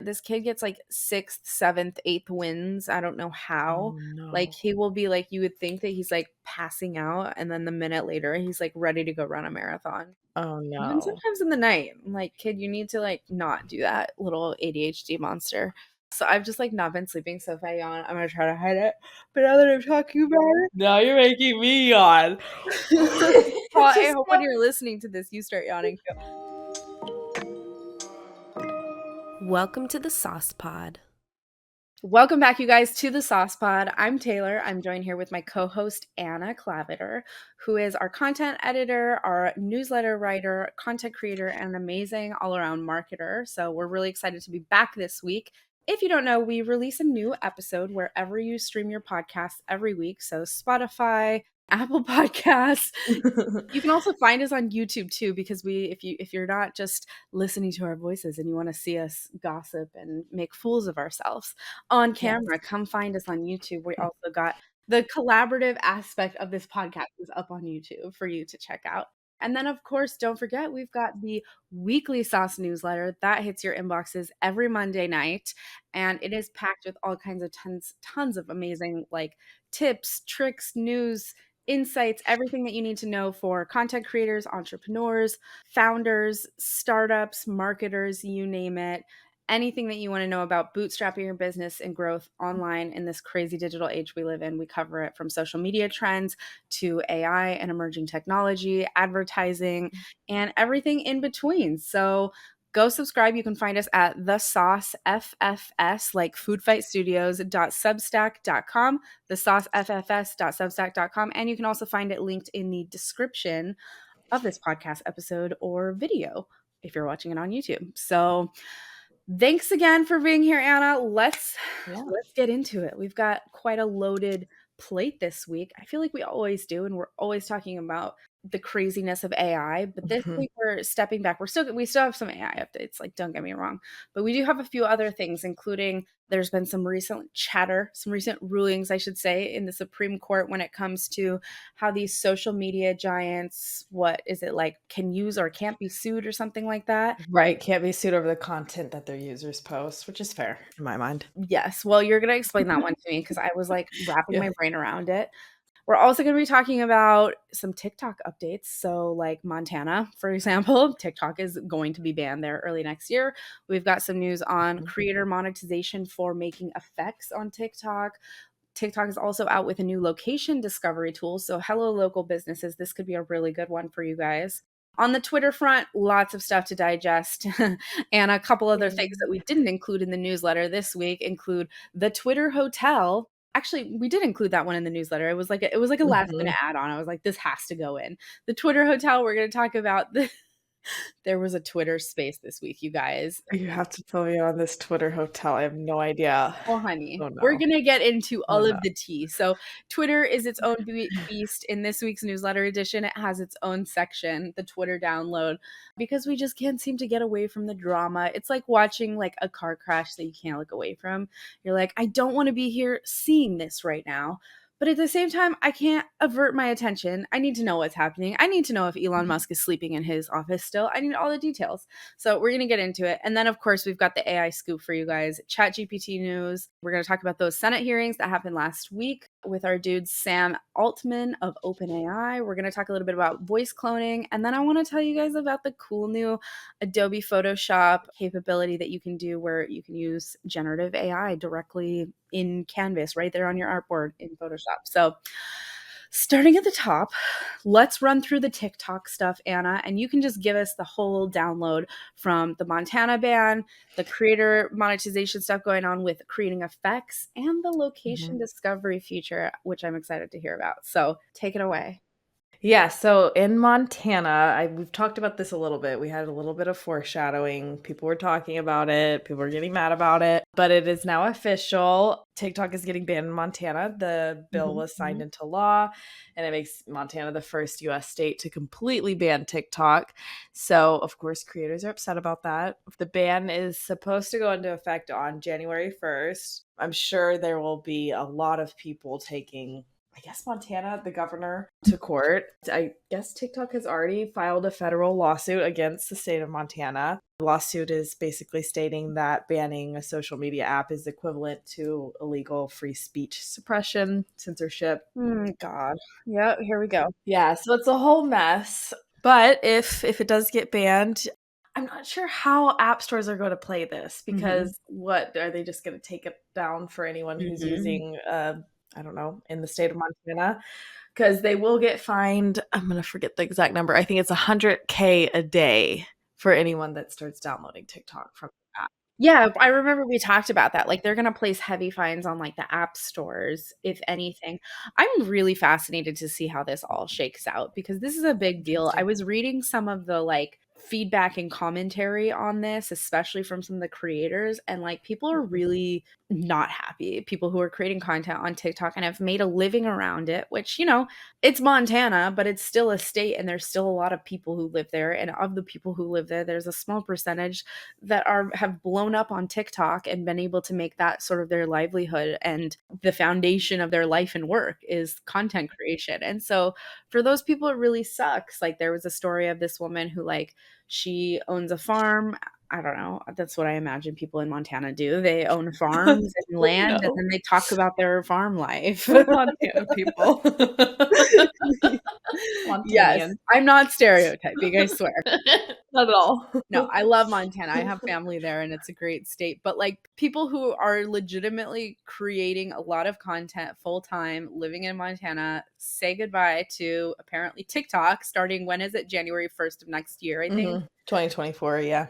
this kid gets like 6th, 7th, 8th wins. I don't know how. Oh Like no. he will be like, you would think that he's like passing out, and then the minute later he's like ready to go run a marathon. Oh Even no. sometimes in the night. I'm like, kid, you need to like not do that, little ADHD monster. So I've just like not been sleeping. So if I yawn, I'm gonna try to hide it. But now that I'm talking about Now you're making me yawn. it, well, I Just hope when you're listening to this, you start yawning too. Welcome to the Sauce Pod. Welcome back, you guys, to the Sauce Pod. I'm Taylor. I'm joined here with my co-host, Anna Klawitter, who is our content editor, our newsletter writer, content creator, and an amazing all-around marketer. So we're really excited to be back this week. If you don't know, we release a new episode wherever you stream your podcasts every week. So Spotify, Apple Podcasts. You can also find us on YouTube too, because if you're not just listening to our voices and you want to see us gossip and make fools of ourselves on camera, come find us on YouTube. We also got the collaborative aspect of this podcast is up on YouTube for you to check out. And then, of course, don't forget, we've got the weekly Sauce newsletter that hits your inboxes every Monday night. And it is packed with all kinds of tons of amazing like tips, tricks, news, insights, everything that you need to know for content creators, entrepreneurs, founders, startups, marketers, you name it. Anything that you want to know about bootstrapping your business and growth online in this crazy digital age we live in, we cover it from social media trends to AI and emerging technology, advertising, and everything in between. So go subscribe. You can find us at the Sauce FFS, like foodfightstudios.substack.com, the Sauce FFS.substack.com. And you can also find it linked in the description of this podcast episode or video if you're watching it on YouTube. So thanks again for being here, Anna. Let's get into it. We've got quite a loaded plate this week. I feel like we always do, and we're always talking about the craziness of AI. But this week we're stepping back. We still have some AI updates, like don't get me wrong. But we do have a few other things, including there's been some recent chatter, some recent rulings, I should say, in the Supreme Court when it comes to how these social media giants, what is it like, can use or can't be sued or something like that. Right, can't be sued over the content that their users post, which is fair in my mind. Yes. Well, you're going to explain that one to me because I was like wrapping Yeah. my brain around it. We're also going to be talking about some TikTok updates. So, like Montana, for example, TikTok is going to be banned there early next year. We've got some news on creator monetization for making effects on TikTok. TikTok is also out with a new location discovery tool. So, hello, local businesses. This could be a really good one for you guys. On the Twitter front, lots of stuff to digest. And a couple other things that we didn't include in the newsletter this week include the Twitter Hotel. Actually, we did include that one in the newsletter. It was like a last minute add-on. I was like, this has to go in. The Twitter Hotel, we're going to talk about there was a Twitter space this week, you guys. You have to tell me on this Twitter Hotel. I have no idea. Oh, honey, Oh we're no. going to get into Oh all of no. the tea. So Twitter is its own beast. In this week's newsletter edition, it has its own section, the Twitter download, because we just can't seem to get away from the drama. It's like watching like a car crash that you can't look away from. You're like, I don't want to be here seeing this right now. But at the same time, I can't avert my attention. I need to know what's happening. I need to know if Elon Musk is sleeping in his office still. I need all the details. So we're going to get into it. And then, of course, we've got the AI scoop for you guys. ChatGPT news. We're going to talk about those Senate hearings that happened last week with our dude Sam Altman of OpenAI. We're going to talk a little bit about voice cloning. And then I want to tell you guys about the cool new Adobe Photoshop capability that you can do where you can use generative AI directly in Canvas right there on your artboard in Photoshop. So starting at the top, let's run through the TikTok stuff, Anna, and you can just give us the whole download from the Montana ban, the creator monetization stuff going on with creating effects, and the location discovery feature, which I'm excited to hear about. So take it away. Yeah, so in Montana, we've talked about this a little bit. We had a little bit of foreshadowing. People were talking about it. People were getting mad about it. But it is now official. TikTok is getting banned in Montana. The bill was signed into law, and it makes Montana the first U.S. state to completely ban TikTok. So, of course, creators are upset about that. The ban is supposed to go into effect on January 1st. I'm sure there will be a lot of people taking I guess Montana, the governor, to court. I guess TikTok has already filed a federal lawsuit against the state of Montana. The lawsuit is basically stating that banning a social media app is equivalent to illegal free speech suppression, censorship. God. Yeah, here we go. Yeah, so it's a whole mess. But if it does get banned, I'm not sure how app stores are going to play this because what are they just going to take it down for anyone who's using I don't know, in the state of Montana? Because they will get fined. I'm going to forget the exact number. I think it's $100K a day for anyone that starts downloading TikTok from the app. Yeah, I remember we talked about that. Like, they're gonna place heavy fines on, like, the app stores, if anything. I'm really fascinated to see how this all shakes out because this is a big deal. I was reading some of the, like, feedback and commentary on this, especially from some of the creators, and, like, people are really not happy. People who are creating content on TikTok and have made a living around it, which, it's Montana, but it's still a state, and there's still a lot of people who live there, and of the people who live there, there's a small percentage that have blown up on TikTok and been able to make that sort of their livelihood, and the foundation of their life and work is content creation. And so for those people it really sucks. Like, there was a story of this woman who, like, she owns a farm. I don't know. That's what I imagine people in Montana do. They own farms and land, and No. then they talk about their farm life. Montana people. Yes, Montanians. I'm not stereotyping, I swear. Not at all. No, I love Montana. I have family there and it's a great state. But, like, people who are legitimately creating a lot of content full time, living in Montana, say goodbye to apparently TikTok starting, when is it? January 1st of next year, I think. 2024, yeah.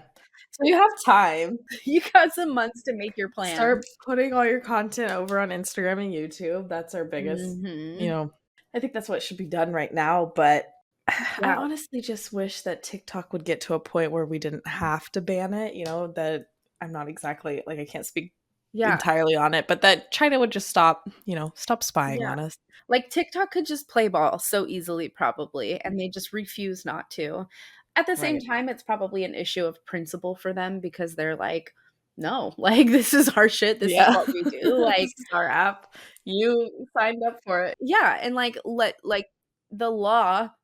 So you have time. You got some months to make your plan. Start putting all your content over on Instagram and YouTube. That's our biggest, Mhm. I think that's what should be done right now. But I Yeah. honestly just wish that TikTok would get to a point where we didn't have to ban it, that I'm not exactly, like, I can't speak Yeah. entirely on it, but that China would just stop spying Yeah. on us. Like, TikTok could just play ball so easily, probably, and they just refuse not to. At the same Right. time, it's probably an issue of principle for them because they're like, "No, like, this is our shit, this is Yeah. what we do." Like, This is our app. You signed up for it. yeah, and,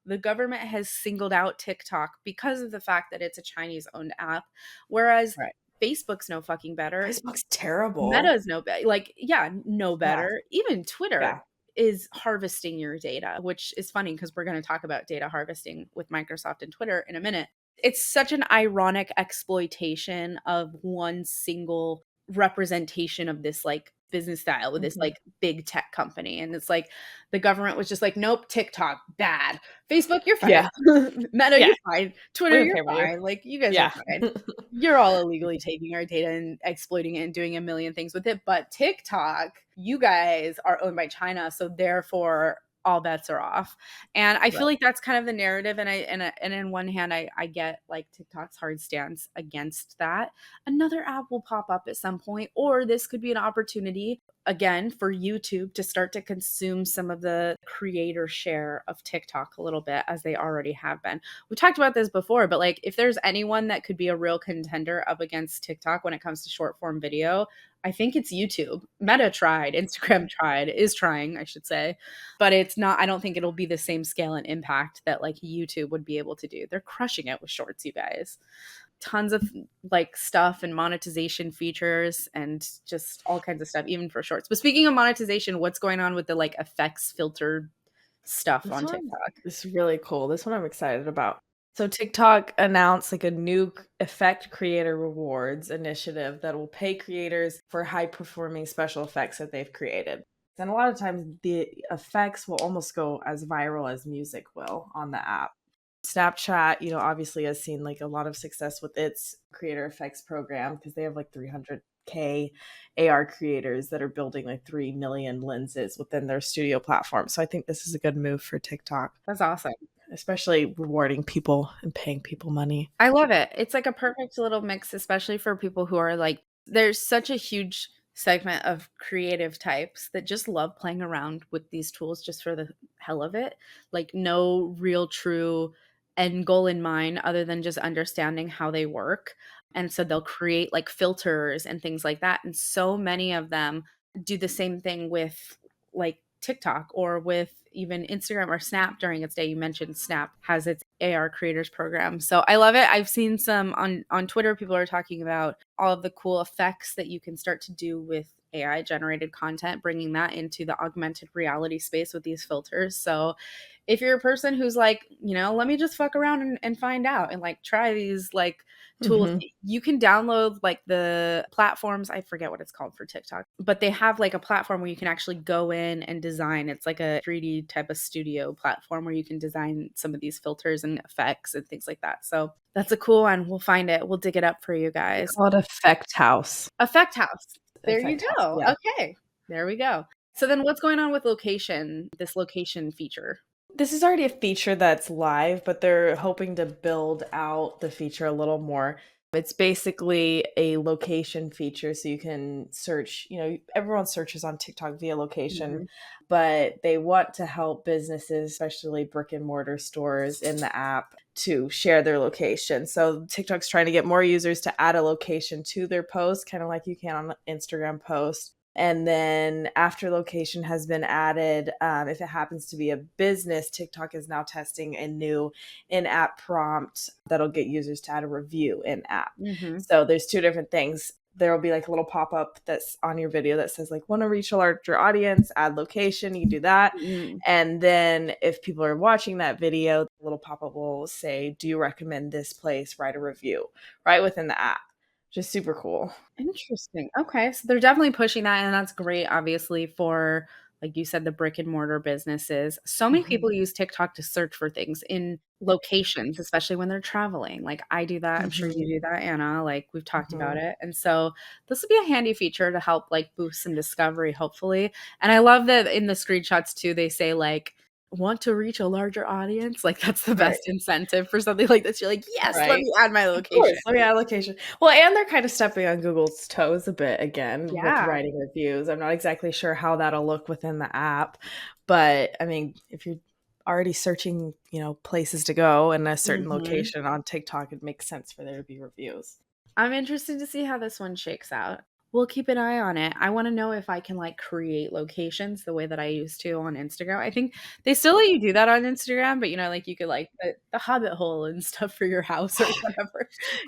the government has singled out TikTok because of the fact that it's a Chinese-owned app, whereas Right. Facebook's no fucking better. Facebook's terrible. Meta's no better. Like, yeah, no Yeah. better. Even Twitter Yeah. is harvesting your data, which is funny because we're going to talk about data harvesting with Microsoft and Twitter in a minute. It's such an ironic exploitation of one single representation of this, like, business style with this, like, big tech company. And it's like the government was just like, nope, TikTok, bad. Facebook, you're fine. Yeah. Meta, Yeah. you're fine. We Twitter, don't you're care about you. fine. Like, you guys are Yeah. fine. You're all illegally taking our data and exploiting it and doing a million things with it. But TikTok, you guys are owned by China, so therefore all bets are off. And I feel Right. like that's kind of the narrative. And in one hand, I get, like, TikTok's hard stance against that. Another app will pop up at some point, or this could be an opportunity again for YouTube to start to consume some of the creator share of TikTok a little bit, as they already have been. We talked about this before, but, like, if there's anyone that could be a real contender up against TikTok when it comes to short form video, I think it's YouTube. Meta tried, Instagram tried, is trying, I should say, but it's not, I don't think it'll be the same scale and impact that, like, YouTube would be able to do. They're crushing it with shorts, you guys. Tons of, like, stuff and monetization features and just all kinds of stuff, even for shorts. But speaking of monetization, what's going on with the, like, effects filtered stuff This on one TikTok? is really cool. This one I'm excited about. So TikTok announced, like, a new effect creator rewards initiative that will pay creators for high performing special effects that they've created. And a lot of times the effects will almost go as viral as music will on the app. Snapchat, obviously has seen, like, a lot of success with its creator effects program because they have like 300K AR creators that are building like 3 million lenses within their studio platform. So I think this is a good move for TikTok, That's awesome. especially rewarding people and paying people money. I love it. It's like a perfect little mix, especially for people who are like, there's such a huge segment of creative types that just love playing around with these tools just for the hell of it. Like, no real true end goal in mind other than just understanding how they work. And so they'll create, like, filters and things like that. And so many of them do the same thing with, like, TikTok or with even Instagram or Snap during its day. You mentioned Snap has its AR creators program. So I love it. I've seen some on Twitter, people are talking about all of the cool effects that you can start to do with AI generated content, bringing that into the augmented reality space with these filters. So if you're a person who's like, let me just fuck around and find out and like try these like tools, you can download like the platforms. I forget what it's called for TikTok, but they have like a platform where you can actually go in and design. It's like a 3D type of studio platform where you can design some of these filters and effects and things like that. So that's a cool one. We'll find it. We'll dig it up for you guys. Called Effect House. Effect House. There you Effect House, go. yeah. Okay. There we go. So then what's going on with this location feature? This is already a feature that's live, but they're hoping to build out the feature a little more. It's basically a location feature, so you can search, everyone searches on TikTok via location, but they want to help businesses, especially brick and mortar stores in the app, to share their location. So TikTok's trying to get more users to add a location to their post, kind of like you can on Instagram post. And then after location has been added, if it happens to be a business, TikTok is now testing a new in-app prompt that'll get users to add a review in-app. So there's two different things. There will be like a little pop-up that's on your video that says like, want to reach a larger audience, add location, you do that. And then if people are watching that video, the little pop-up will say, do you recommend this place? Write a review right within the app. Just super cool. Interesting. Okay. So they're definitely pushing that. And that's great, obviously, for, like you said, the brick and mortar businesses. So many people use TikTok to search for things in locations, especially when they're traveling. Like I do that. I'm sure you do that, Anna. Like we've talked about it. And so this would be a handy feature to help like boost some discovery, hopefully. And I love that in the screenshots too, they say like, want to reach a larger audience. Like that's the best incentive for something like this. You're like, yes, let me add my location. Let me add location. Well, and they're kind of stepping on Google's toes a bit again with writing reviews. I'm not exactly sure how that'll look within the app, but I mean, if you're already searching, places to go in a certain location on TikTok, it makes sense for there to be reviews. I'm interested to see how this one shakes out. We'll keep an eye on it. I want to know if I can like create locations the way that I used to on Instagram. I think they still let you do that on Instagram, but like you could like the Hobbit hole and stuff for your house or whatever.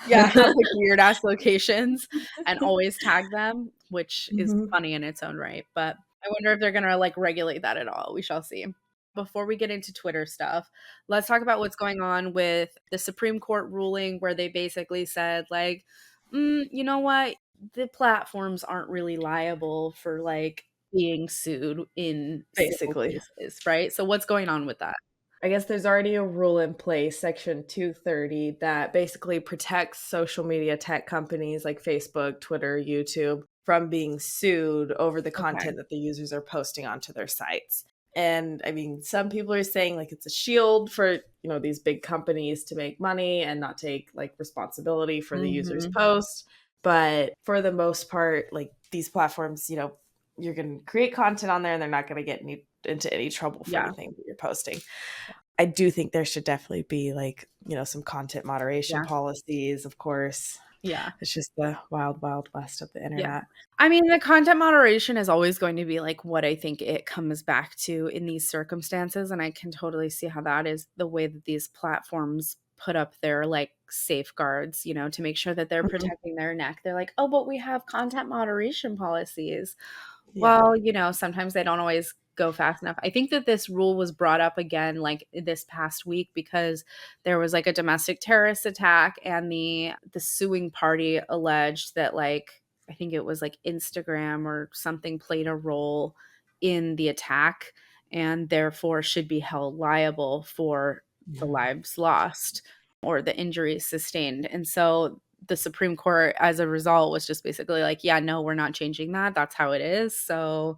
Have like weird ass locations and always tag them, which is funny in its own right. But I wonder if they're gonna like regulate that at all. We shall see. Before we get into Twitter stuff, let's talk about what's going on with the Supreme Court ruling where they basically said like, you know what? The platforms aren't really liable for like being sued in civil cases, right? So what's going on with that? I guess there's already a rule in place, Section 230, that basically protects social media tech companies like Facebook, Twitter, YouTube from being sued over the content that the users are posting onto their sites. And I mean, some people are saying like it's a shield for, these big companies to make money and not take like responsibility for the user's post. But for the most part, like these platforms, you're going to create content on there and they're not going to get into any trouble for anything that you're posting. I do think there should definitely be like, some content moderation policies, of course. Yeah. It's just the wild, wild west of the internet. Yeah. I mean, the content moderation is always going to be like what I think it comes back to in these circumstances. And I can totally see how that is the way that these platforms put up their like safeguards, to make sure that they're protecting their neck. They're like, oh, but we have content moderation policies. Well, sometimes they don't always go fast enough. I think that this rule was brought up again like this past week because there was like a domestic terrorist attack and the suing party alleged that like I think it was like Instagram or something played a role in the attack and therefore should be held liable for the lives lost or the injuries sustained. And so the Supreme Court, as a result, was just basically like, yeah, no, we're not changing that. That's how it is. So,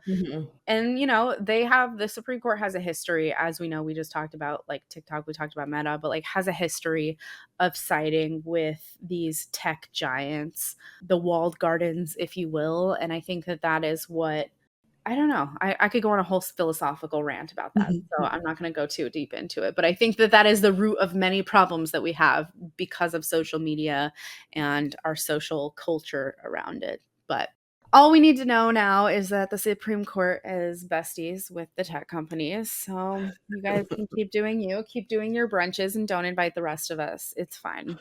and, the Supreme Court has a history, as we know, we just talked about like TikTok, we talked about Meta, but like has a history of siding with these tech giants, the walled gardens, if you will. And I think that is what, I don't know. I could go on a whole philosophical rant about that. So I'm not going to go too deep into it. But I think that is the root of many problems that we have because of social media and our social culture around it. But All we need to know now is that the Supreme Court is besties with the tech companies. So you guys can keep doing you, keep doing your brunches, and don't invite the rest of us. It's fine.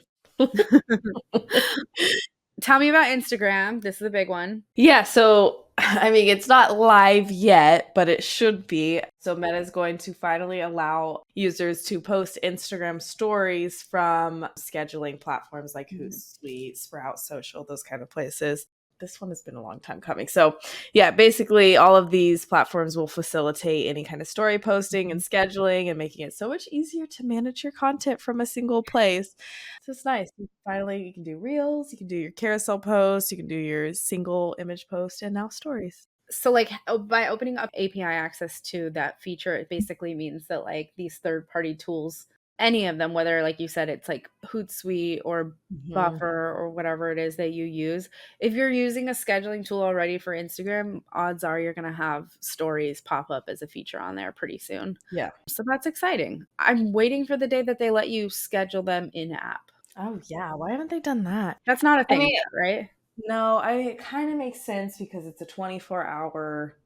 Tell me about Instagram. This is a big one. Yeah, so I mean, it's not live yet, but it should be. So Meta is going to finally allow users to post Instagram stories from scheduling platforms like Hootsuite, Sprout Social, those kind of places. This one has been a long time coming. So, yeah, basically all of these platforms will facilitate any kind of story posting and scheduling and making it so much easier to manage your content from a single place. So it's nice. Finally, you can do reels, you can do your carousel posts, you can do your single image post, and now stories. So like by opening up API access to that feature, it basically means that like these third-party tools, any of them, whether like you said it's like Hootsuite or Buffer or whatever it is that you use, if you're using a scheduling tool already for Instagram, odds are you're going to have stories pop up as a feature on there pretty soon. Yeah. So that's exciting. I'm waiting for the day that they let you schedule them in app. Oh, yeah. Why haven't they done that? That's not a I thing mean, yet, right? no, it kind of makes sense because it's a 24-hour,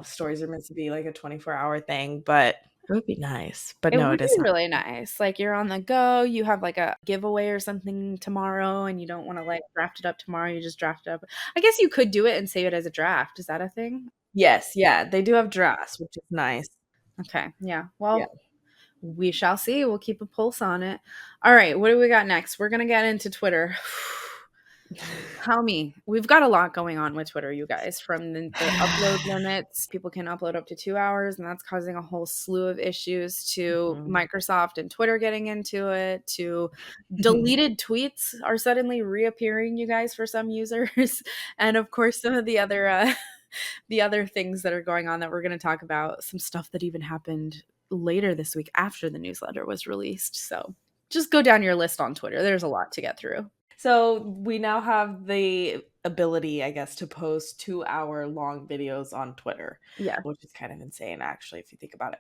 stories are meant to be like a 24-hour thing, but it would be nice. But It no, would it be is not. really nice. Like you're on the go, you have like a giveaway or something tomorrow and you don't want to like draft it up tomorrow, you just draft it up. I guess you could do it and save it as a draft. Is that a thing? Yes, yeah, they do have drafts, which is nice. Okay. Yeah. Yeah. Well, we shall see. We'll keep a pulse on it. All right. What do we got next? We're going to get into Twitter. Tell me, we've got a lot going on with Twitter, you guys, from the upload limits. People can upload up to 2 hours, and that's causing a whole slew of issues to Mhm. Microsoft and Twitter getting into it, to deleted tweets are suddenly reappearing, you guys, for some users. And of course, some of the other the other things that are going on that we're going to talk about, some stuff that even happened later this week after the newsletter was released. So just go down your list on Twitter. There's a lot to get through. So we now have the ability, I guess, to post 2-hour long videos on Twitter. Yeah. Which is kind of insane, actually, if you think about it.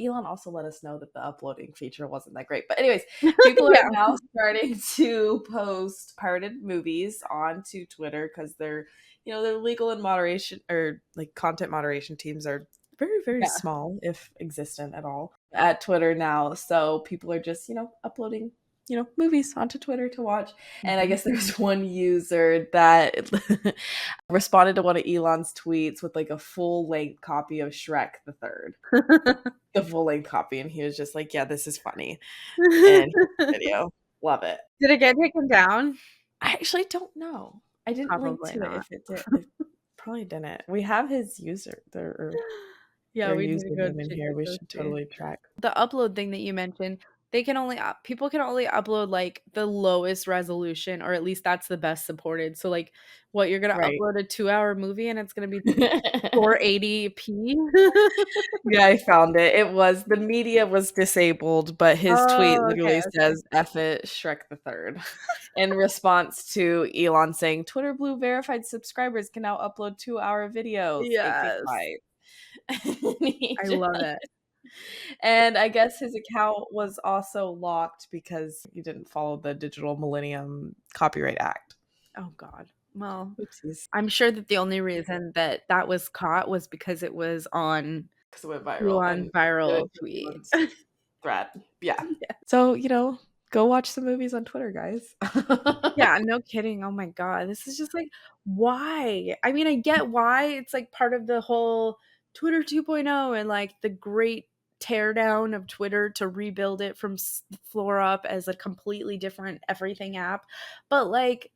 Elon also let us know that the uploading feature wasn't that great. But anyways, people Yeah. are now starting to post pirated movies onto Twitter because they're legal in moderation, or like content moderation teams are very, very Yeah. small, if existent at all, at Twitter now. So people are just, uploading movies onto Twitter to watch. And I guess there's one user that responded to one of Elon's tweets with like a full length copy of Shrek the Third, the full length copy. And he was just like, yeah, this is funny. And video. Love it. Did it get taken down? I actually don't know. I didn't link Probably to it not. if it did. It probably didn't. We have his user, Yeah, their we need to go username in check here. We those should too. totally track. The upload thing that you mentioned, they can only people can only upload like the lowest resolution, or at least that's the best supported. So like what you're gonna Right. upload a 2-hour movie and it's gonna be 480p. Yeah, I found it. The media was disabled, but his tweet Oh, okay, literally okay. says "F it, Shrek the Third," in response to Elon saying Twitter Blue verified subscribers can now upload 2-hour videos. Thank you, Yes. Clyde. And I love it. and I guess his account was also locked because he didn't follow the Digital Millennium Copyright Act. Oh God. Well, Oopsies. I'm sure that the only reason that that was caught was because it was on Because it went viral Elon's and viral the tweet. Elon's threat. Yeah. So, go watch some movies on Twitter, guys. Yeah, no kidding. Oh my God. This is just like, why? I mean, I get why it's like part of the whole Twitter 2.0 and like the great teardown of Twitter to rebuild it from the floor up as a completely different everything app. But like,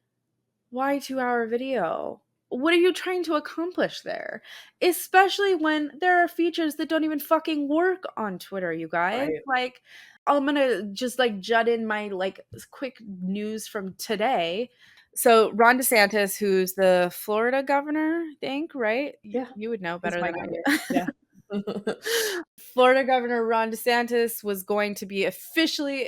why 2-hour video? What are you trying to accomplish there? Especially when there are features that don't even fucking work on Twitter, you guys. Right. Like, I'm gonna just like jut in my like quick news from today. So Ron DeSantis, who's the Florida governor, I think, right? Yeah. You would know He's better my than I governor. do. Yeah. Florida Governor Ron DeSantis was going to be officially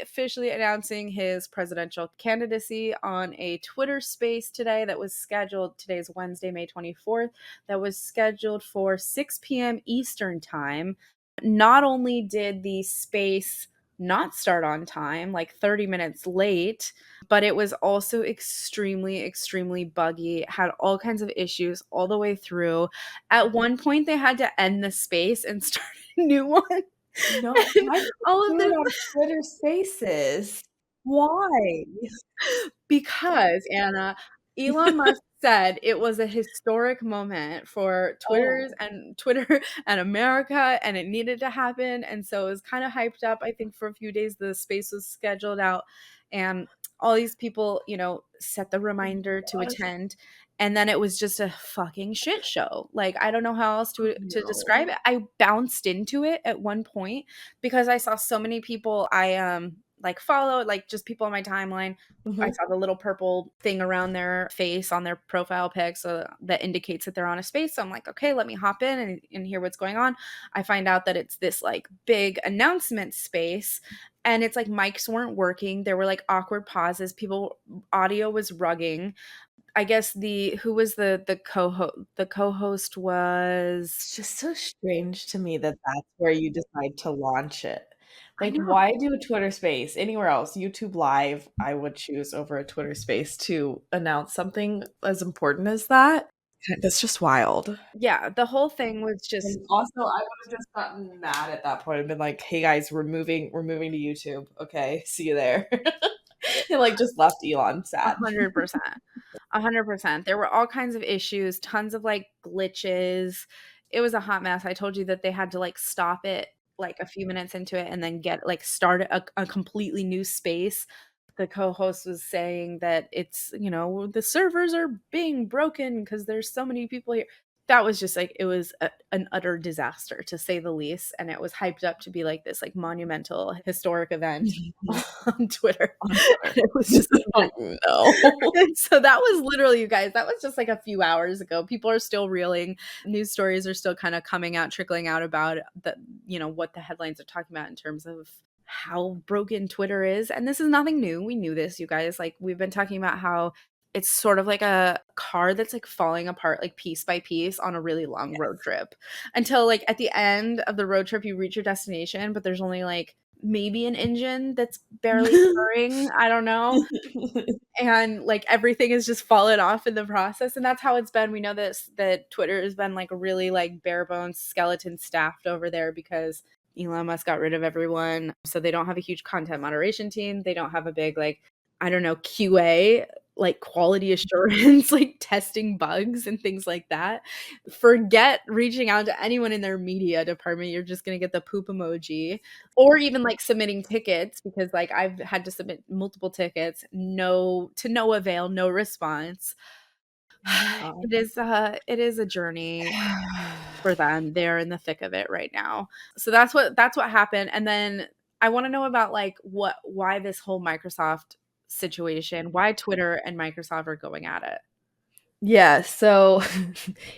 announcing his presidential candidacy on a Twitter space today that was scheduled. Today's Wednesday, May 24th. That was scheduled for 6 p.m. Eastern time. Not only did the space not start on time, like 30 minutes late, but it was also extremely, extremely buggy, had all kinds of issues all the way through. At one point, they had to end the space and start a new one. No, And why did all they of do it this on Twitter Spaces? Why? because, Anna, Elon Musk said it was a historic moment for Oh. Twitter and America, and it needed to happen. And so it was kind of hyped up. I think for a few days the space was scheduled out, and all these people, set the reminder to Gosh. attend. And then it was just a fucking shit show. Like, I don't know how else to describe No. it. I bounced into it at one point because I saw so many people I like followed, like just people on my timeline. I Mhm. saw the little purple thing around their face on their profile pic, so that indicates that they're on a space. So I'm like, okay, let me hop in and hear what's going on. I find out that it's this like big announcement space, and it's like mics weren't working. There were like awkward pauses. People audio was rugging. I guess the co-host was. It's just so strange to me that that's where you decide to launch it. I Like, know. why do a Twitter Space? Anywhere else, YouTube Live, I would choose over a Twitter Space to announce something as important as that. That's just wild. Yeah, the whole thing was just. And also, I would have just gotten mad at that point and been like, "Hey guys, we're moving to YouTube. Okay, see you there." And like just left Elon sad. 100%. 100%. There were all kinds of issues, tons of like glitches. It was a hot mess. I told you that they had to like stop it like a few minutes into it and then start a completely new space. The co-host was saying that the servers are being broken because there's so many people here. That was just like, it was an utter disaster to say the least. And it was hyped up to be like this like monumental historic event on Twitter. On Twitter. It was just Oh no. and so that was literally, you guys, that was just like a few hours ago. People are still reeling. News stories are still kind of coming out, trickling out about what the headlines are talking about in terms of how broken Twitter is. And this is nothing new. We knew this, you guys. Like, we've been talking about how it's sort of like a car that's like falling apart like piece by piece on a really long road trip until like at the end of the road trip you reach your destination, but there's only like maybe an engine that's barely purring. I don't know, and like everything is just fallen off in the process. And that's how it's been. We know that Twitter has been like really like bare bones skeleton staffed over there because Elon Musk got rid of everyone, so they don't have a huge content moderation team. They don't have a big like, I don't know, QA, like quality assurance, like testing bugs and things like that. Forget reaching out to anyone in their media department. You're just going to get the poop emoji, or even like submitting tickets, because like I've had to submit multiple tickets, to no avail, no response. Yeah. It is a journey for them. They're in the thick of it right now. So that's what happened. And then I want to know about like why this whole Microsoft situation, why Twitter and Microsoft are going at it. Yeah, so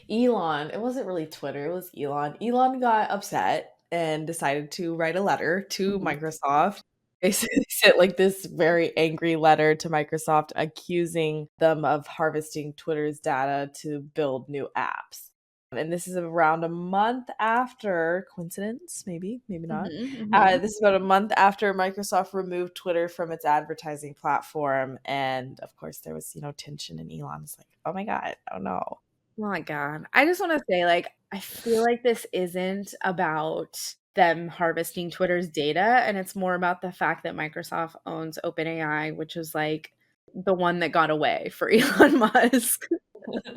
Elon, it wasn't really Twitter, it was Elon. Elon got upset and decided to write a letter to Mhm. Microsoft. Basically sent like this very angry letter to Microsoft accusing them of harvesting Twitter's data to build new apps. And this is around a month after, coincidence, maybe, maybe not. Mhm, mhm. This is about a month after Microsoft removed Twitter from its advertising platform. And of course, there was, tension, and Elon's like, oh my God, oh no. Oh my God. I just want to say, like, I feel like this isn't about them harvesting Twitter's data, and it's more about the fact that Microsoft owns OpenAI, which is like the one that got away for Elon Musk. Like,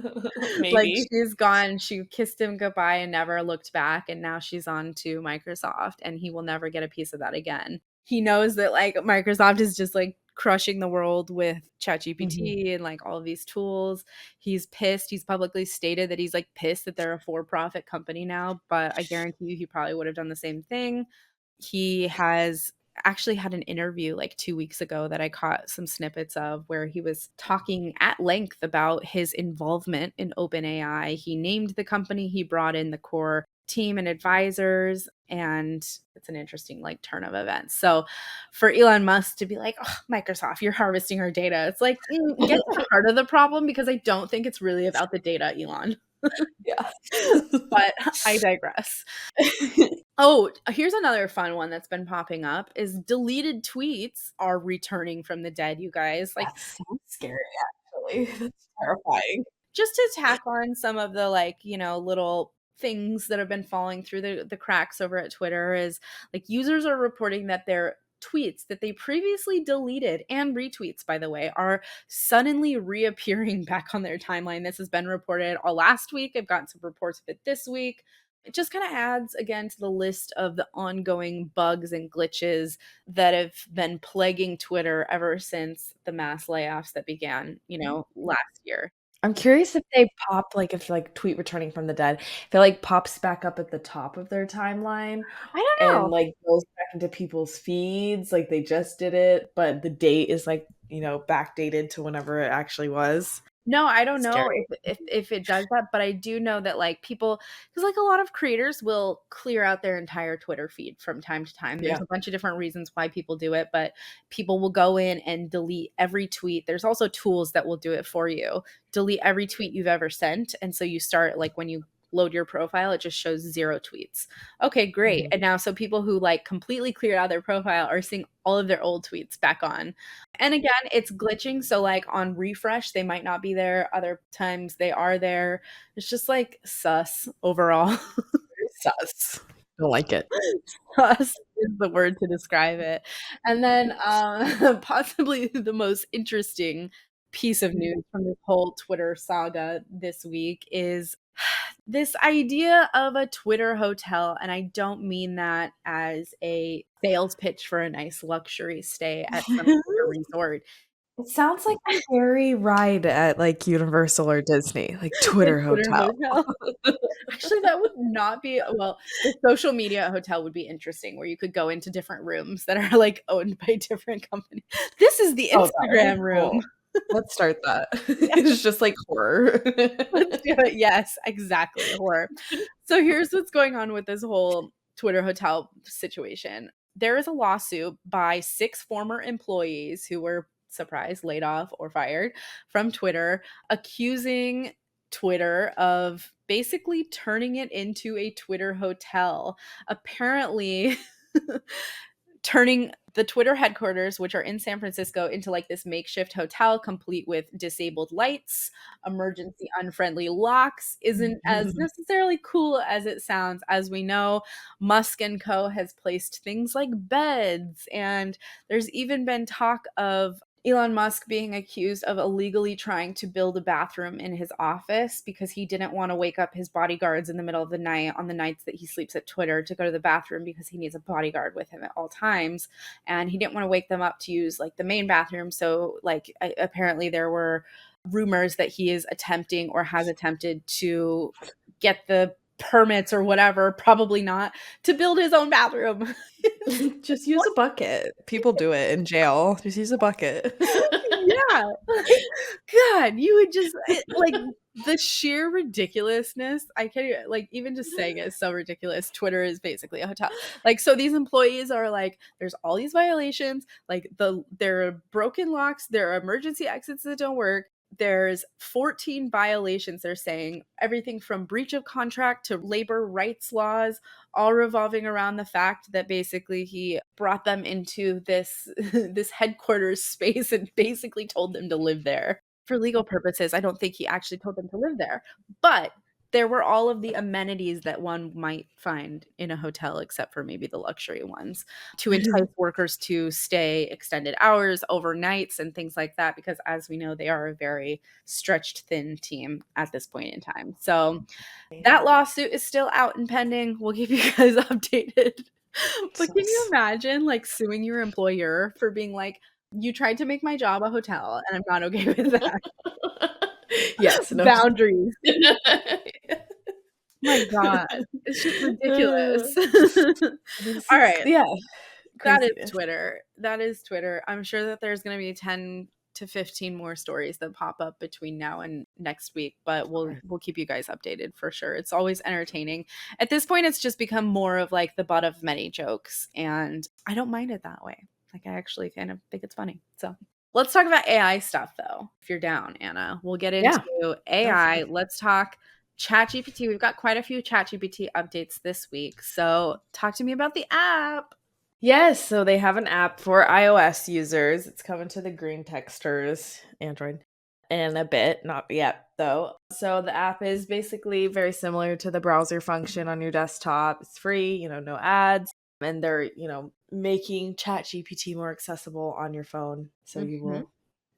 Maybe. she's gone, she kissed him goodbye and never looked back, and now she's on to Microsoft, and he will never get a piece of that again. He knows that, like, Microsoft is just, like, crushing the world with Mhm. ChatGPT and, like, all of these tools. He's pissed. He's publicly stated that he's, like, pissed that they're a for-profit company now, but I guarantee you he probably would have done the same thing. He has actually had an interview like 2 weeks ago that I caught some snippets of, where he was talking at length about his involvement in OpenAI. He named the company, he brought in the core team and advisors, and it's an interesting like turn of events. So for Elon Musk to be like, "Oh, Microsoft, you're harvesting our data." It's like, get to the heart of the problem, because I don't think it's really about the data, Elon. Yeah. But I digress. Oh, here's another fun one that's been popping up is deleted tweets are returning from the dead, you guys. Like, That's so scary, actually. That's terrifying. just to tack on some of the like, little things that have been falling through the cracks over at Twitter is like users are reporting that their tweets that they previously deleted and retweets, by the way, are suddenly reappearing back on their timeline. This has been reported all last week. I've gotten some reports of it this week. It just kind of adds again to the list of the ongoing bugs and glitches that have been plaguing Twitter ever since the mass layoffs that began, last year. I'm curious if they pop, like, if, like, tweet returning from the dead, if it, like, pops back up at the top of their timeline I don't and, know. like, goes back into people's feeds, like, they just did it, but the date is, like, backdated to whenever it actually was. No, I don't know Scary. if it does that, but I do know that, like, because like, a lot of creators will clear out their entire Twitter feed from time to time. There's Yeah. a bunch of different reasons why people do it, but people will go in and delete every tweet. There's also tools that will do it for you. Delete every tweet you've ever sent, and so you start, like, when you load your profile, it just shows 0 tweets. Okay, great. Mhm. And now so people who, like, completely cleared out their profile are seeing all of their old tweets back on. And again, it's glitching, so, like, on refresh, they might not be there, other times they are there. It's just, like, sus overall. Very sus. Don't like it. Sus is the word to describe it. And then, possibly the most interesting piece of news from this whole Twitter saga this week is this idea of a Twitter hotel, and I don't mean that as a sales pitch for a nice luxury stay at some Twitter resort. It sounds like a scary ride at, like, Universal or Disney, like, The Twitter Twitter hotel. hotel. Actually, that would not be well, the social media hotel would be interesting where you could go into different rooms that are, like, owned by different companies. This is the Oh, that would be Instagram room. cool. Let's start that. Yeah, It's just like horror. let's do it. Yes, exactly, horror. So here's what's going on with this whole Twitter hotel situation. There is a lawsuit by 6 former employees who were, surprise, laid off or fired from Twitter, accusing Twitter of basically turning it into a Twitter hotel. Apparently, turning the Twitter headquarters, which are in San Francisco, into like this makeshift hotel complete with disabled lights, emergency unfriendly locks isn't as necessarily cool as it sounds. As we know, Musk and Co. has placed things like beds, and there's even been talk of Elon Musk being accused of illegally trying to build a bathroom in his office because he didn't want to wake up his bodyguards in the middle of the night on the nights that he sleeps at Twitter to go to the bathroom because he needs a bodyguard with him at all times. And he didn't want to wake them up to use like the main bathroom. So, like, apparently there were rumors that he is attempting or has attempted to get the permits or whatever, probably not, to build his own bathroom. Just use a bucket. People do it in jail. Just use a bucket. Yeah. God, you would just like the sheer ridiculousness. I can't even, like, even just saying it is so ridiculous. Twitter is basically a hotel. Like, so these employees are like, there's all these violations, like there are broken locks, there are emergency exits that don't work. There's 14 violations, they're saying, everything from breach of contract to labor rights laws, all revolving around the fact that basically he brought them into this this headquarters space and basically told them to live there. For legal purposes, I don't think he actually told them to live there, but there were all of the amenities that one might find in a hotel, except for maybe the luxury ones, to entice workers to stay extended hours, overnights, and things like that, because as we know, they are a very stretched thin team at this point in time. So that lawsuit is still out and pending. We'll keep you guys updated. But can you imagine, like, suing your employer for being like, "You tried to make my job a hotel, and I'm not okay with that." Yes, no. Boundaries. My god. It's just ridiculous. This All is right. yeah, That is craziness. Twitter. That is Twitter. I'm sure that there's gonna be 10 to 15 more stories that pop up between now and next week, but we'll keep you guys updated for sure. It's always entertaining. At this point, it's just become more of like the butt of many jokes, and I don't mind it that way. Like, I actually kind of think it's funny. So let's talk about AI stuff though, if you're down, Anna. We'll get Yeah. into AI. Let's talk ChatGPT, we've got quite a few ChatGPT updates this week. So talk to me about the app. Yes, so they have an app for iOS users. It's coming to the green texters, Android, in a bit, not yet though. So the app is basically very similar to the browser function on your desktop. It's free, no ads, and they're, making ChatGPT more accessible on your phone. So you Mhm. will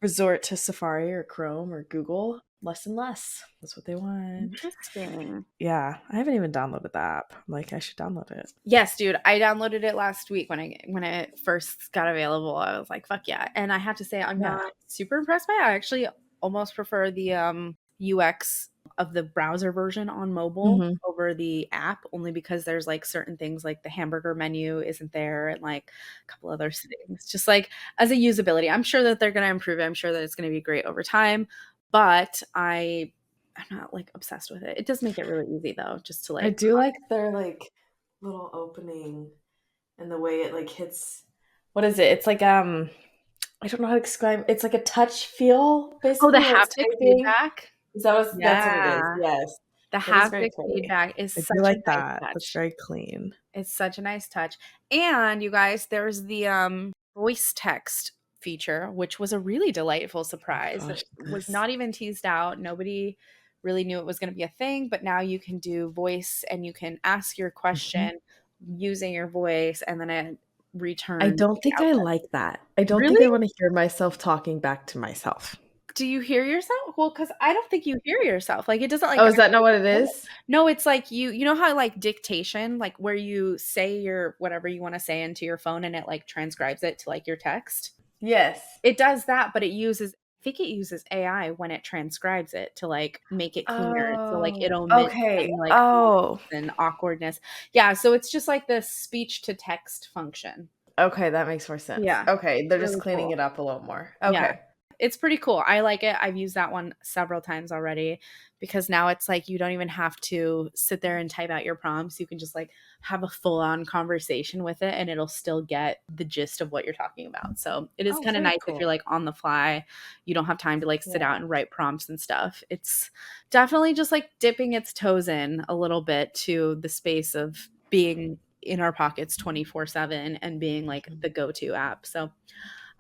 resort to Safari or Chrome or Google less and less. That's what they want. Interesting. Yeah, I haven't even downloaded the app. I'm like, I should download it. Yes, dude. I downloaded it last week when it first got available. I was like, "Fuck yeah!" And I have to say, I'm Yeah. not super impressed by it. I actually almost prefer the UX of the browser version on mobile Mhm. over the app, only because there's like certain things like the hamburger menu isn't there, and like a couple other things. Just like as a usability, I'm sure that they're going to improve it. I'm sure that it's going to be great over time, but I'm not like obsessed with it. It does make it really easy though, just to I like do like their little opening and the way it hits. What is it? It's like I don't know how to describe. It's like a touch feel oh, the basically when it's haptic typing. feedback? That's what it is. Yeah. Yes. The That is very haptic pretty. feedback is I do such a like nice that. That's touch. very clean. It's such a nice touch. And you guys, there's the voice text feature, which was a really delightful Oh surprise. gosh, It was yes. not even teased out. Nobody really knew it was going to be a thing, but now you can do voice and you can ask your Mhm. question using your voice and then it I returns don't the think I output. like that. I don't think Really? I want to hear myself talking back to myself. Do you hear yourself? Well, because I don't think you hear yourself. Like, it doesn't, like, Oh, is that not actually what it record it. is? No, it's like you know how, like, dictation, like, where you say your whatever you wanna say into your phone and it, like, transcribes it to, like, your text? Yes. It does that, but I think it uses AI when it transcribes it to, like, make it cleaner. So, like, it Oh, omits okay. any, like, Oh. and awkwardness. Yeah, so it's just like the speech to text function. Okay, that makes more sense. Yeah, Okay, it's they're just really cleaning cool. it up a little more. Yeah. Okay. It's pretty cool. I like it. I've used that one several times already because now it's like you don't even have to sit there and type out your prompts. You can just like have a full-on conversation with it and it'll still get the gist of what you're talking about. So, it is Oh, kind of very nice if you're cool. like on the fly, you don't have time to like sit Yeah. out and write prompts and stuff. It's definitely just like dipping its toes in a little bit to the space of being in our pockets 24/7 and being like Mhm. the go-to app. So,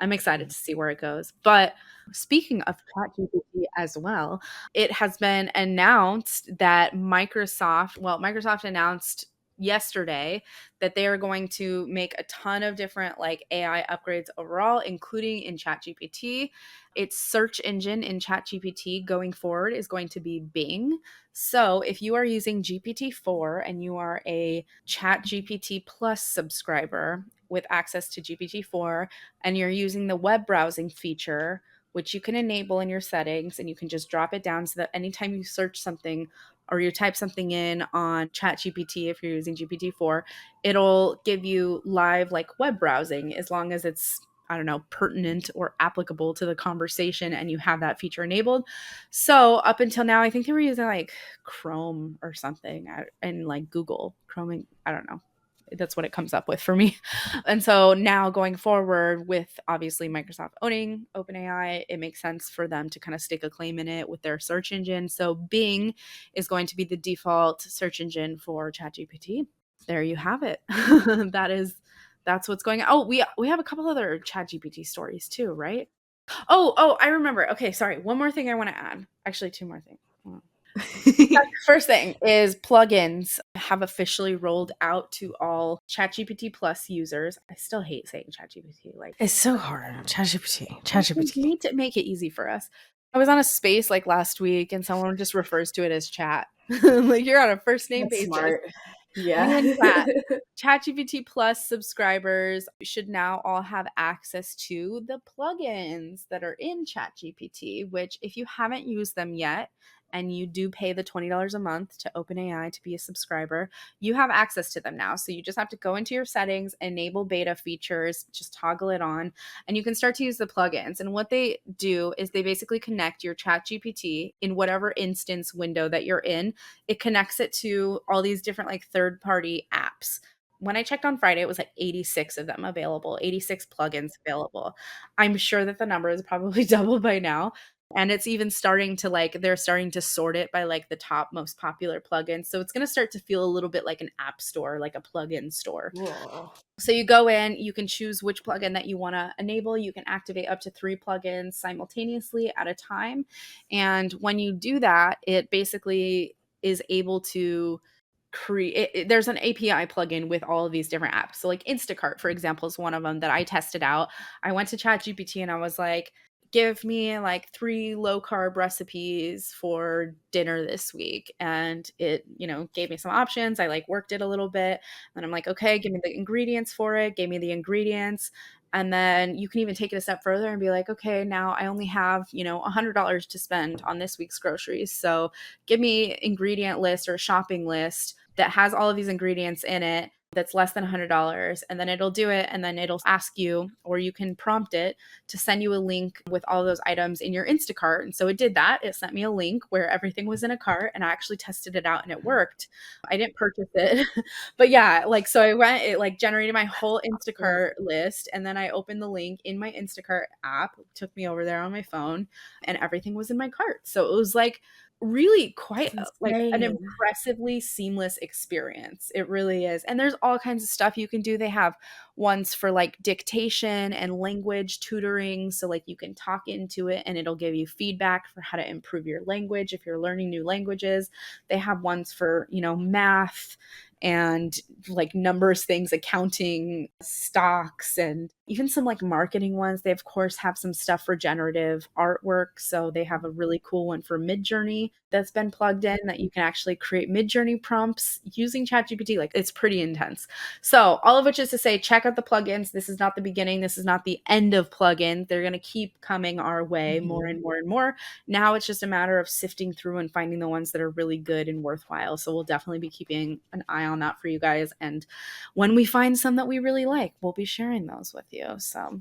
I'm excited Yeah. to see where it goes. But speaking of ChatGPT as well, it has been announced that Microsoft announced yesterday that they are going to make a ton of different like AI upgrades overall, including in ChatGPT. Its search engine in ChatGPT going forward is going to be Bing. So if you are using GPT-4 and you are a ChatGPT Plus subscriber with access to GPT-4, and you're using the web browsing feature, which you can enable in your settings, and you can just drop it down so that anytime you search something or you type something in on ChatGPT, if you're using GPT-4, it'll give you live like web browsing as long as it's, I don't know, pertinent or applicable to the conversation and you have that feature enabled. So up until now, I think they were using like Chrome or something and like Google Chrome. I don't know. That's what it comes up with for me. And so now going forward with obviously Microsoft owning OpenAI, it makes sense for them to kind of stake a claim in it with their search engine. So Bing is going to be the default search engine for ChatGPT. There you have it. That's what's going on. Oh, we have a couple other ChatGPT stories too, right? Oh, I remember. Okay, sorry. One more thing I want to add. Actually, two more things. First thing is plugins have officially rolled out to all ChatGPT Plus users. I still hate saying ChatGPT. Like, It's so hard. ChatGPT. you ChatGPT. need to make it easy for us. I was on a space like last week and someone just refers to it as chat. Like, you're on a first name That's basis. smart. You Yeah. and chat. ChatGPT Plus subscribers should now all have access to the plugins that are in ChatGPT, which, if you haven't used them yet, and you do pay the $20 a month to OpenAI to be a subscriber, you have access to them now. So you just have to go into your settings, enable beta features, just toggle it on, and you can start to use the plugins. And what they do is they basically connect your ChatGPT in whatever instance window that you're in. It connects it to all these different like third-party apps. When I checked on Friday, it was like 86 of them available, 86 plugins available. I'm sure that the number is probably double by now. And it's even starting to they're starting to sort it by the top most popular plugins. So it's going to start to feel a little bit like an app store, like a plugin store. Whoa. So you go in, you can choose which plugin that you want to enable. You can activate up to 3 plugins simultaneously at a time. And when you do that, it basically is able to create, there's an API plugin with all of these different apps. So Instacart, for example, is one of them that I tested out. I went to ChatGPT and I was like, give me 3 low carb recipes for dinner this week. And it, gave me some options. I worked it a little bit and I'm like, okay, give me the ingredients for it. Gave me the ingredients. And then you can even take it a step further and be like, okay, now I only have, $100 to spend on this week's groceries. So give me ingredient list or shopping list that has all of these ingredients in it that's less than $100, and then it'll do it, and then it'll ask you, or you can prompt it to send you a link with all those items in your Instacart. And so it did that. It sent me a link where everything was in a cart, and I actually tested it out and it worked. I didn't purchase it, but yeah, so I went, it generated my whole Instacart list, and then I opened the link in my Instacart app, took me over there on my phone, and everything was in my cart. So it was really quite an impressively seamless experience. It really is. And there's all kinds of stuff you can do. They have ones for dictation and language tutoring. So you can talk into it and it'll give you feedback for how to improve your language if you're learning new languages. They have ones for, math and numbers things, accounting, stocks, and even some marketing ones. They of course have some stuff for generative artwork. So they have a really cool one for Midjourney that's been plugged in that you can actually create Midjourney prompts using ChatGPT. It's pretty intense. So all of which is to say, check out the plugins. This is not the beginning. This is not the end of plugins. They're going to keep coming our way more and more and more. Now it's just a matter of sifting through and finding the ones that are really good and worthwhile. So we'll definitely be keeping an eye on that for you guys. And when we find some that we really like, we'll be sharing those with you. So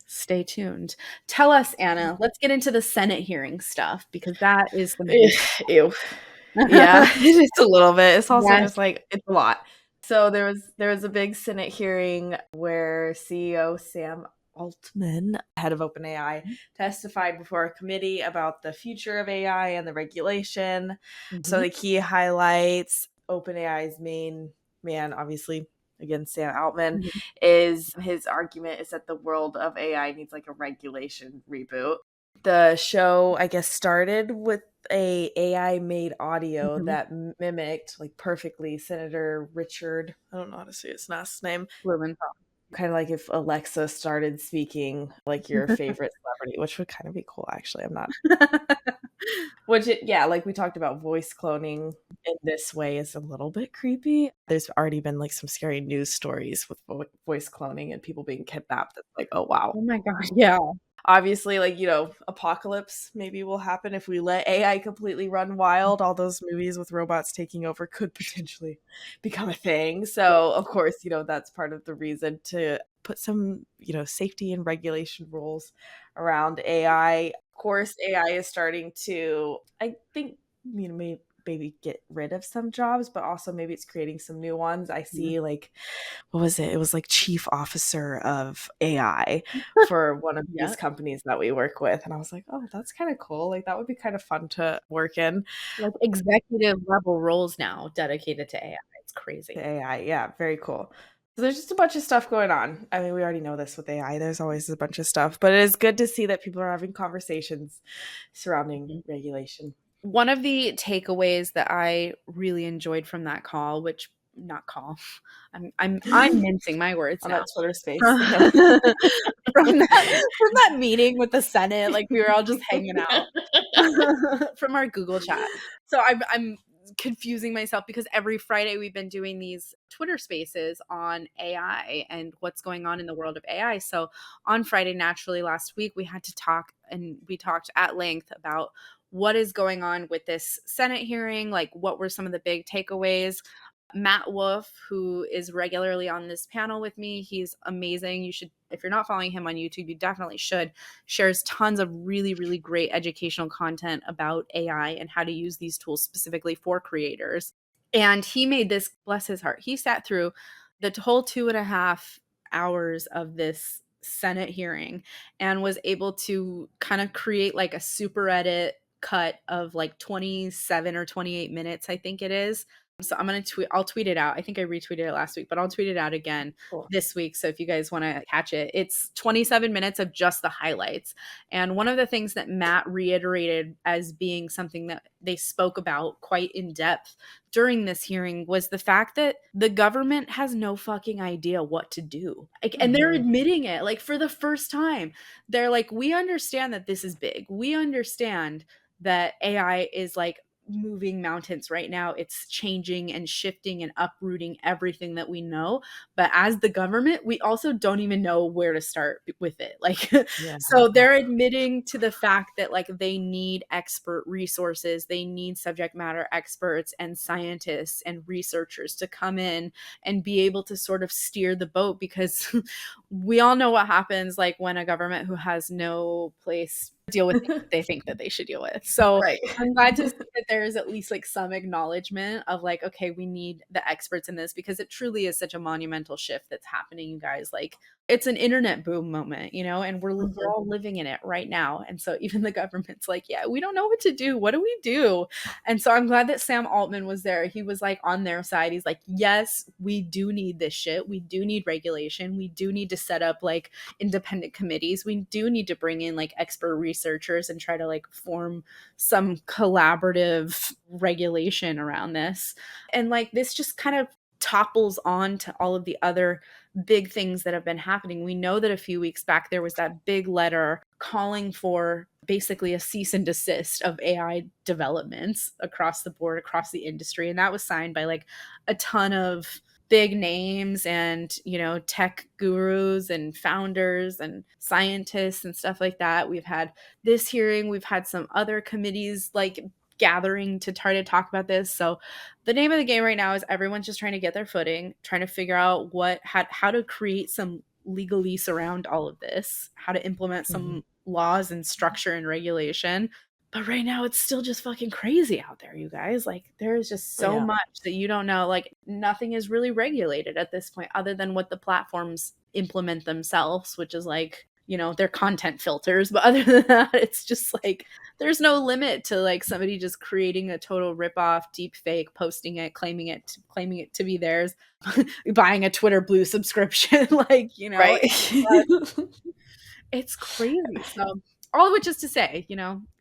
stay tuned. Tell us, Anna, let's get into the Senate hearing stuff because that is the Ew. Yeah, it's a little bit. It's also just it's a lot. So there was a big Senate hearing where CEO Sam Altman, head of OpenAI, testified before a committee about the future of AI and the regulation. So the key highlights, OpenAI's main man, obviously, again, Sam Altman, is his argument is that the world of AI needs a regulation reboot. The show, I guess, started with a AI made audio that mimicked perfectly Senator Richard, I don't know how to say his last name, kind of if Alexa started speaking your favorite celebrity, which would kind of be cool, actually. I'm not which we talked about, voice cloning in this way is a little bit creepy. There's already been some scary news stories with voice cloning and people being kidnapped. It's oh wow, oh my gosh, yeah. Obviously, apocalypse maybe will happen if we let AI completely run wild. All those movies with robots taking over could potentially become a thing. So, of course, that's part of the reason to put some, safety and regulation rules around AI. Of course, AI is starting to, I think, maybe get rid of some jobs, but also maybe it's creating some new ones. I see what was it? It was chief officer of AI for one of these companies that we work with. And I was like, oh, that's kind of cool. That would be kind of fun to work in. Executive level roles now dedicated to AI. It's crazy. AI, yeah, very cool. So there's just a bunch of stuff going on. I mean, we already know this with AI. There's always a bunch of stuff, but it is good to see that people are having conversations surrounding regulation. One of the takeaways that I really enjoyed from that call, which not call, I'm mincing my words on now. that Twitter space from that meeting with the Senate, we were all just hanging out from our Google chat. So I'm confusing myself because every Friday we've been doing these Twitter spaces on AI and what's going on in the world of AI. So on Friday, naturally, last week, we had to talk, and we talked at length about what is going on with this Senate hearing, what were some of the big takeaways. Matt Wolf, who is regularly on this panel with me, he's amazing. You should, if you're not following him on YouTube, you definitely should. Shares tons of really, really great educational content about AI and how to use these tools specifically for creators. And he made this, bless his heart, he sat through the whole 2.5 hours of this Senate hearing and was able to kind of create like a super edit cut of like 27 or 28 minutes, I think it is. So I'll tweet it out. I think I retweeted it last week, but I'll tweet it out again Cool. this week. So if you guys want to catch it, it's 27 minutes of just the highlights. And one of the things that Matt reiterated as being something that they spoke about quite in depth during this hearing was the fact that the government has no fucking idea what to do. Like, and they're admitting it like for the first time. They're like, we understand that this is big. We understand that AI is like moving mountains right now. It's changing and shifting and uprooting everything that we know. But as the government, we also don't even know where to start with it. Like, Yeah. so they're admitting to the fact that like they need expert resources, they need subject matter experts and scientists and researchers to come in and be able to sort of steer the boat, because we all know what happens like when a government who has no place to deal with things that they think that they should deal with. So Right. I'm glad to see that there is at least like some acknowledgement of like, okay, we need the experts in this, because it truly is such a monumental shift that's happening, you guys. Like, it's an internet boom moment, and we're all living in it right now. And so even the government's like, yeah, we don't know what to do. What do we do? And so I'm glad that Sam Altman was there. He was like on their side. He's like, yes, we do need this shit. We do need regulation. We do need to set up like independent committees. We do need to bring in like expert researchers and try to like form some collaborative regulation around this. And like this just kind of topples on to all of the other big things that have been happening. We know that a few weeks back there was that big letter calling for basically a cease and desist of AI developments across the board, across the industry. And that was signed by like a ton of big names and, tech gurus and founders and scientists and stuff like that. We've had this hearing, we've had some other committees like gathering to try to talk about this. So the name of the game right now is everyone's just trying to get their footing, trying to figure out how to create some legalese around all of this, how to implement some laws and structure and regulation. But right now it's still just fucking crazy out there, you guys. Like, there's just so Yeah. much that you don't know. Like, nothing is really regulated at this point other than what the platforms implement themselves, which is like, their content filters. But other than that, it's just like there's no limit to like somebody just creating a total ripoff, deep fake, posting it, claiming it to be theirs, buying a Twitter Blue subscription, like, Right. it's crazy. So all of which is to say,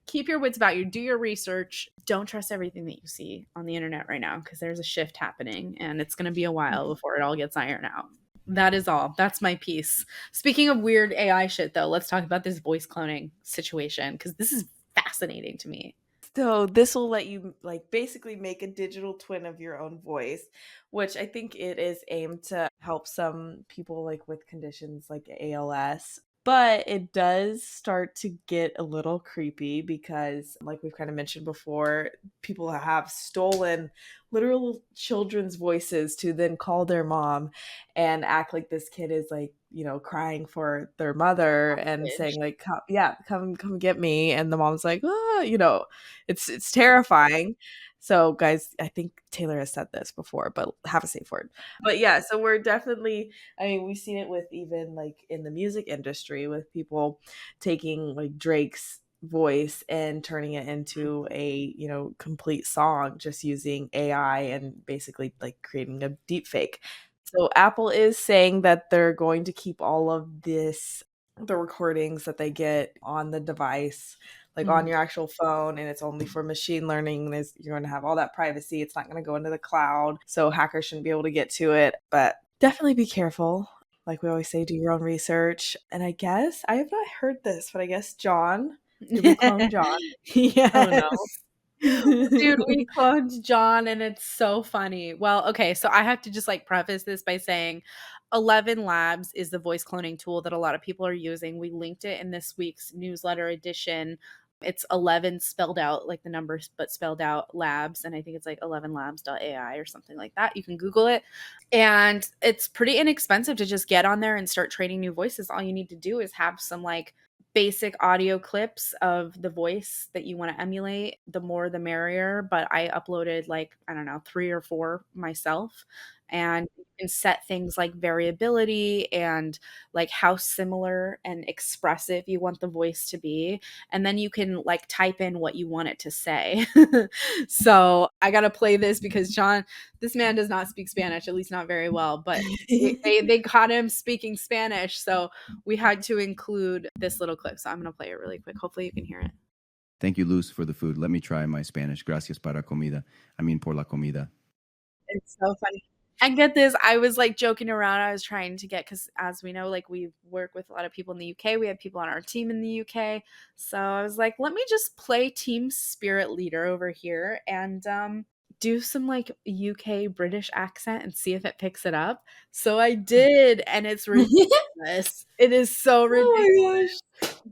keep your wits about you, do your research. Don't trust everything that you see on the internet right now, because there's a shift happening and it's going to be a while before it all gets ironed out. That is all. That's my piece. Speaking of weird AI shit, though, let's talk about this voice cloning situation, because this is fascinating to me. So this will let you like basically make a digital twin of your own voice, which I think it is aimed to help some people like with conditions like ALS. But it does start to get a little creepy because, like we've kind of mentioned before, people have stolen literal children's voices to then call their mom and act like this kid is like, crying for their mother and saying like, come get me. And the mom's like, it's terrifying. So guys, I think Taylor has said this before, but have a safe word. But yeah, so we're definitely, I mean, we've seen it with even like in the music industry with people taking like Drake's voice and turning it into a, complete song just using AI and basically like creating a deep fake. So Apple is saying that they're going to keep all of the recordings that they get on the device, like on your actual phone, and it's only for machine learning. You're going to have all that privacy. It's not going to go into the cloud, so hackers shouldn't be able to get to it. But definitely be careful. Like we always say, do your own research. And I guess I have not heard this, but I guess John, did we clone John? Yes. Oh no. Dude, we cloned John and it's so funny. Well, okay, so I have to just like preface this by saying 11 Labs is the voice cloning tool that a lot of people are using. We linked it in this week's newsletter edition. It's 11 spelled out like the numbers, but spelled out labs. And I think it's like 11labs.ai or something like that. You can Google it. And it's pretty inexpensive to just get on there and start training new voices. All you need to do is have some like basic audio clips of the voice that you want to emulate. The more the merrier, but I uploaded like, I don't know, 3 or 4 myself, and you can set things like variability and like how similar and expressive you want the voice to be, and then you can like type in what you want it to say. So I gotta play this because John, this man does not speak Spanish, at least not very well, but they caught him speaking Spanish, so we had to include this little clip. So I'm gonna play it really quick. Hopefully you can hear it. Thank you, Luz, for the food. Let me try my Spanish. Gracias para comida. I mean, por la comida. It's so funny. And get this, I was like joking around. I was trying to get, because as we know, like we work with a lot of people in the UK. We have people on our team in the UK. So I was like, let me just play Team Spirit Leader over here and do some like UK British accent and see if it picks it up. So I did, and it's ridiculous. It is so ridiculous. Oh my gosh.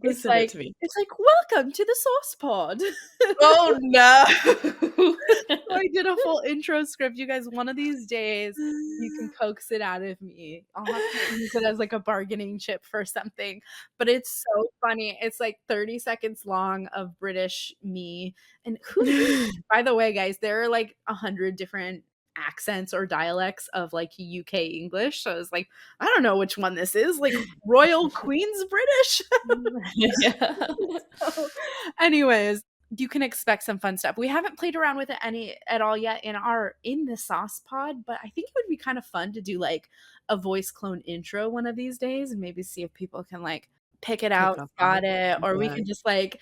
It's Send it like to me. welcome to the Sauce Pod. Oh no. So I did a full intro script. You guys, one of these days, you can coax it out of me. I'll have to use it as like a bargaining chip for something. But it's so funny. It's like 30 seconds long of British me. And who knew? By the way, guys, there are like 100 different accents or dialects of like UK English. So I was like, I don't know which one this is. Like Royal Queen's British. Yeah. So, anyways, you can expect some fun stuff. We haven't played around with it any at all yet in the Sauce Pod, but I think it would be kind of fun to do like a voice clone intro one of these days and maybe see if people can like pick it out, up on spot it, or we Yeah. could just like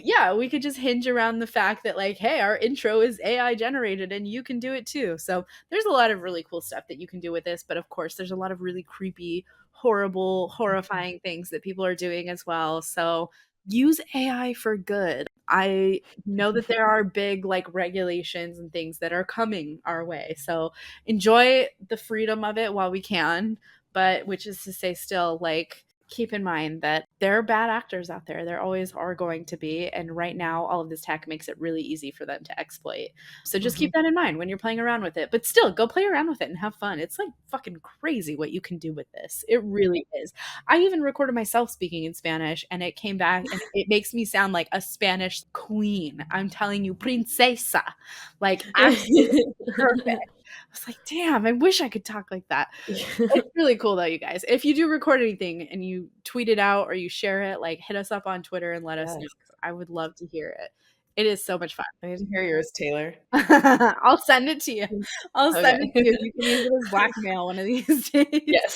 yeah, we could just hinge around the fact that like, hey, our intro is AI generated and you can do it too. So there's a lot of really cool stuff that you can do with this, but of course there's a lot of really creepy, horrible, horrifying things that people are doing as well. So use AI for good. I know that there are big like regulations and things that are coming our way. So enjoy the freedom of it while we can, but which is to say still like keep in mind that there are bad actors out there. There always are going to be. And right now, all of this tech makes it really easy for them to exploit. So just keep that in mind when you're playing around with it. But still, go play around with it and have fun. It's like fucking crazy what you can do with this. It really is. I even recorded myself speaking in Spanish and it came back and it makes me sound like a Spanish queen. I'm telling you, princesa. Like, absolutely perfect. I was like, damn, I wish I could talk like that. It's really cool though, you guys. If you do record anything and you tweet it out or you share it, like hit us up on Twitter and let us know. I would love to hear it. It is so much fun. I need to hear yours, Taylor. I'll send it to you. I'll send it Okay. to you. You can use it as blackmail one of these days. Yes.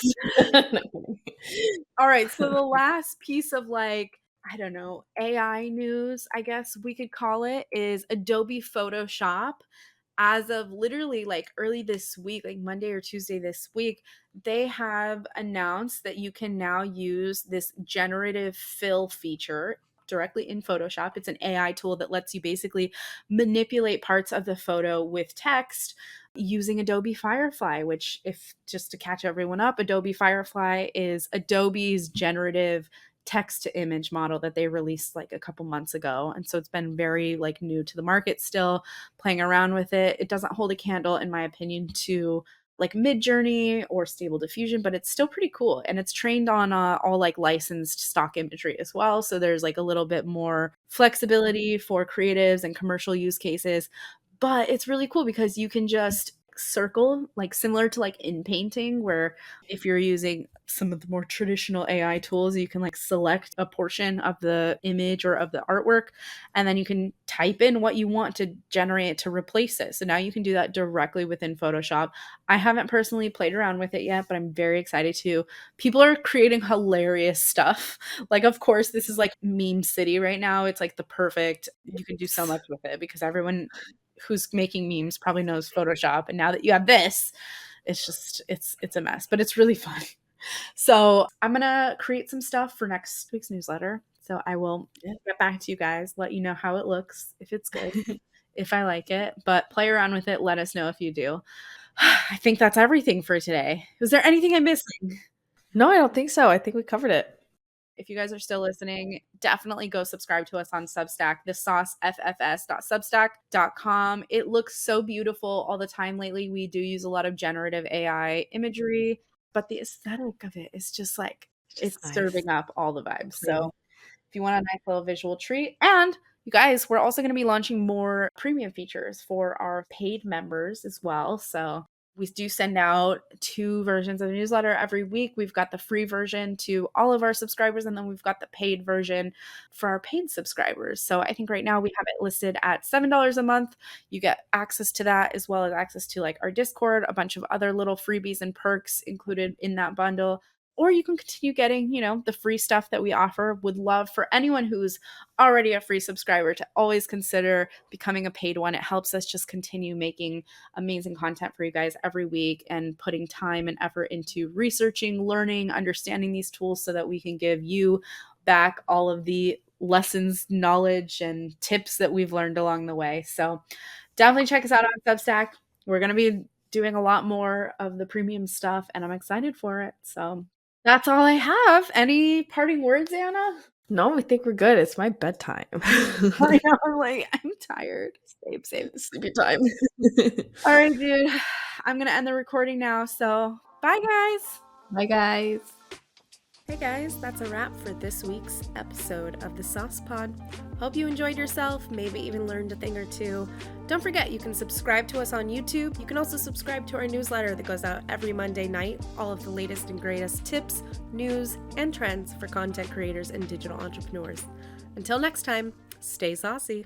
All right. So the last piece of like, I don't know, AI news, I guess we could call it, is Adobe Photoshop. As of literally like early this week, like Monday or Tuesday this week, they have announced that you can now use this generative fill feature directly in Photoshop. It's an AI tool that lets you basically manipulate parts of the photo with text using Adobe Firefly, which, if just to catch everyone up, Adobe Firefly is Adobe's generative text to image model that they released like a couple months ago. And so it's been very like new to the market still, playing around with it. It doesn't hold a candle, in my opinion, to like Midjourney or Stable Diffusion, but it's still pretty cool. And it's trained on all like licensed stock imagery as well. So there's like a little bit more flexibility for creatives and commercial use cases. But it's really cool because you can just circle, like similar to like in painting, where if you're using some of the more traditional AI tools, you can like select a portion of the image or of the artwork, and then you can type in what you want to generate to replace it. So now you can do that directly within Photoshop. I haven't personally played around with it yet, but I'm very excited to. People are creating hilarious stuff. Like, of course, this is like meme city right now. It's like the perfect, you can do so much with it because everyone who's making memes probably knows Photoshop. And now that you have this, it's just, it's a mess, but it's really fun. So I'm going to create some stuff for next week's newsletter. So I will get back to you guys, let you know how it looks, if it's good, if I like it, but play around with it. Let us know if you do. I think that's everything for today. Was there anything I'm missing? No, I don't think so. I think we covered it. If you guys are still listening, definitely go subscribe to us on Substack, thesauceffs.substack.com. It looks so beautiful all the time lately. We do use a lot of generative AI imagery, but the aesthetic of it is just like, it's nice. serving up all the vibes. So if you want a nice little visual treat, and you guys, we're also going to be launching more premium features for our paid members as well. So We do send out 2 versions of the newsletter every week. We've got the free version to all of our subscribers, and then we've got the paid version for our paid subscribers. So I think right now we have it listed at $7 a month. You get access to that, as well as access to like our Discord, a bunch of other little freebies and perks included in that bundle. Or you can continue getting, the free stuff that we offer. Would love for anyone who's already a free subscriber to always consider becoming a paid one. It helps us just continue making amazing content for you guys every week and putting time and effort into researching, learning, understanding these tools so that we can give you back all of the lessons, knowledge, and tips that we've learned along the way. So definitely check us out on Substack. We're going to be doing a lot more of the premium stuff, and I'm excited for it. So that's all I have. Any parting words, Anna? No, I think we're good. It's my bedtime. I know, I'm tired. Same. Sleepy time. All right, dude. I'm going to end the recording now. So bye, guys. Bye, guys. Hey guys, that's a wrap for this week's episode of the Sauce Pod. Hope you enjoyed yourself, maybe even learned a thing or two. Don't forget, you can subscribe to us on YouTube. You can also subscribe to our newsletter that goes out every Monday night. All of the latest and greatest tips, news, and trends for content creators and digital entrepreneurs. Until next time, stay saucy.